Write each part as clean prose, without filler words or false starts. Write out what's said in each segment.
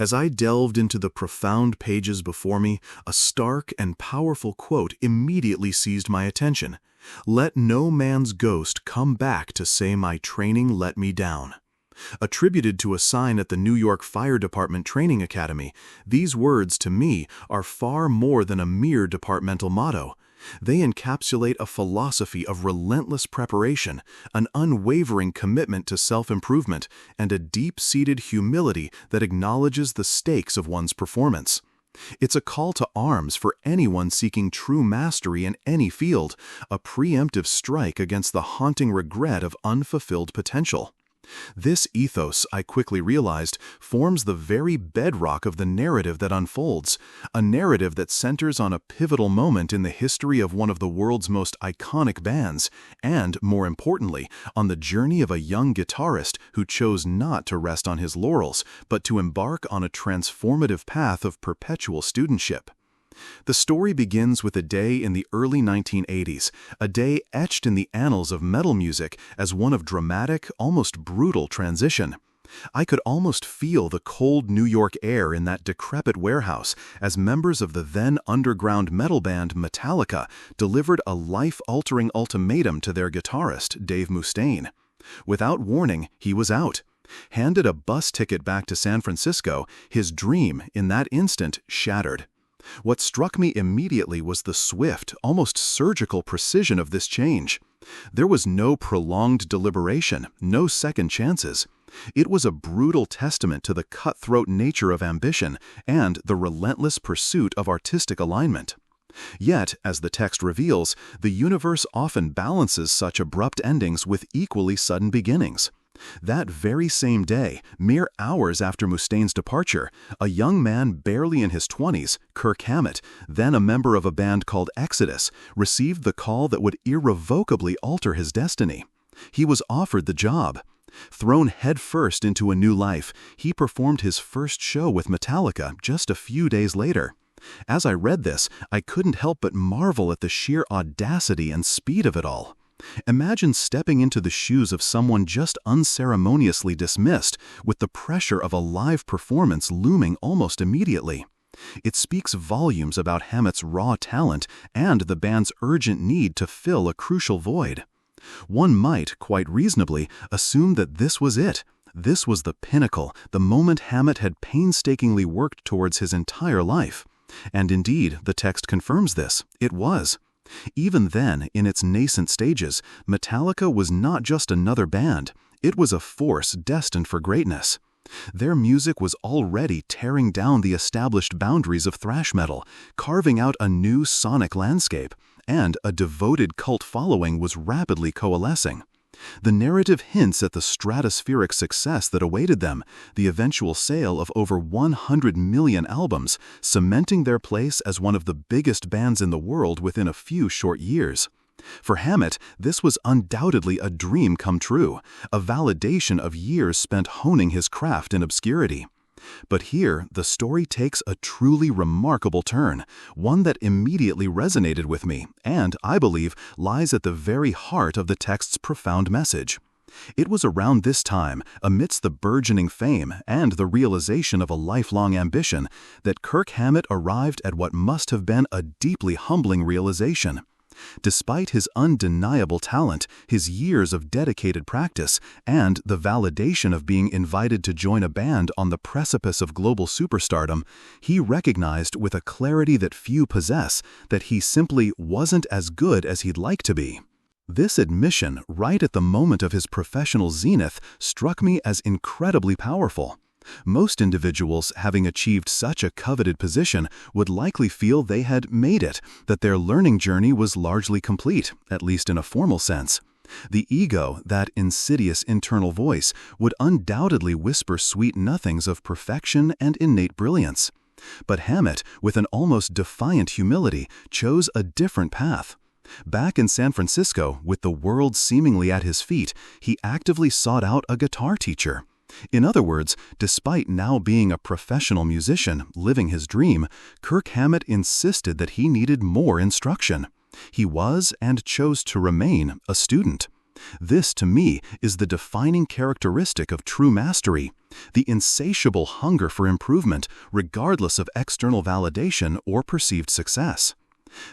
As I delved into the profound pages before me, a stark and powerful quote immediately seized my attention. "Let no man's ghost come back to say my training let me down." Attributed to a sign at the New York Fire Department Training Academy, these words, to me, are far more than a mere departmental motto. They encapsulate a philosophy of relentless preparation, an unwavering commitment to self-improvement, and a deep-seated humility that acknowledges the stakes of one's performance. It's a call to arms for anyone seeking true mastery in any field, a preemptive strike against the haunting regret of unfulfilled potential. This ethos, I quickly realized, forms the very bedrock of the narrative that unfolds, a narrative that centers on a pivotal moment in the history of one of the world's most iconic bands, and, more importantly, on the journey of a young guitarist who chose not to rest on his laurels, but to embark on a transformative path of perpetual studentship. The story begins with a day in the early 1980s, a day etched in the annals of metal music as one of dramatic, almost brutal transition. I could almost feel the cold New York air in that decrepit warehouse as members of the then underground metal band Metallica delivered a life-altering ultimatum to their guitarist, Dave Mustaine. Without warning, he was out. Handed a bus ticket back to San Francisco, his dream, in that instant, shattered. What struck me immediately was the swift, almost surgical precision of this change. There was no prolonged deliberation, no second chances. It was a brutal testament to the cutthroat nature of ambition and the relentless pursuit of artistic alignment. Yet, as the text reveals, the universe often balances such abrupt endings with equally sudden beginnings. That very same day, mere hours after Mustaine's departure, a young man barely in his 20s, Kirk Hammett, then a member of a band called Exodus, received the call that would irrevocably alter his destiny. He was offered the job. Thrown headfirst into a new life, he performed his first show with Metallica just a few days later. As I read this, I couldn't help but marvel at the sheer audacity and speed of it all. Imagine stepping into the shoes of someone just unceremoniously dismissed, with the pressure of a live performance looming almost immediately. It speaks volumes about Hammett's raw talent and the band's urgent need to fill a crucial void. One might, quite reasonably, assume that this was it. This was the pinnacle, the moment Hammett had painstakingly worked towards his entire life. And indeed, the text confirms this. It was. Even then, in its nascent stages, Metallica was not just another band. It was a force destined for greatness. Their music was already tearing down the established boundaries of thrash metal, carving out a new sonic landscape, and a devoted cult following was rapidly coalescing. The narrative hints at the stratospheric success that awaited them, the eventual sale of over 100 million albums, cementing their place as one of the biggest bands in the world within a few short years. For Hammett, this was undoubtedly a dream come true, a validation of years spent honing his craft in obscurity. But here, the story takes a truly remarkable turn, one that immediately resonated with me and, I believe, lies at the very heart of the text's profound message. It was around this time, amidst the burgeoning fame and the realization of a lifelong ambition, that Kirk Hammett arrived at what must have been a deeply humbling realization. Despite his undeniable talent, his years of dedicated practice, and the validation of being invited to join a band on the precipice of global superstardom, he recognized with a clarity that few possess that he simply wasn't as good as he'd like to be. This admission, right at the moment of his professional zenith, struck me as incredibly powerful. Most individuals, having achieved such a coveted position, would likely feel they had made it, that their learning journey was largely complete, at least in a formal sense. The ego, that insidious internal voice, would undoubtedly whisper sweet nothings of perfection and innate brilliance. But Hammett, with an almost defiant humility, chose a different path. Back in San Francisco, with the world seemingly at his feet, he actively sought out a guitar teacher. In other words, despite now being a professional musician, living his dream, Kirk Hammett insisted that he needed more instruction. He was, and chose to remain, a student. This, to me, is the defining characteristic of true mastery, the insatiable hunger for improvement, regardless of external validation or perceived success.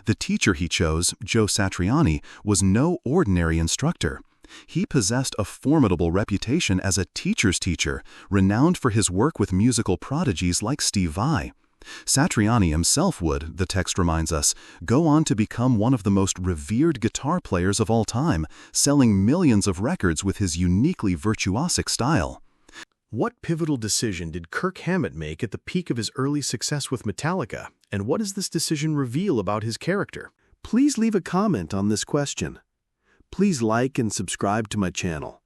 The teacher he chose, Joe Satriani, was no ordinary instructor. He possessed a formidable reputation as a teacher's teacher, renowned for his work with musical prodigies like Steve Vai. Satriani himself would, the text reminds us, go on to become one of the most revered guitar players of all time, selling millions of records with his uniquely virtuosic style. What pivotal decision did Kirk Hammett make at the peak of his early success with Metallica, and what does this decision reveal about his character? Please leave a comment on this question. Please like and subscribe to my channel.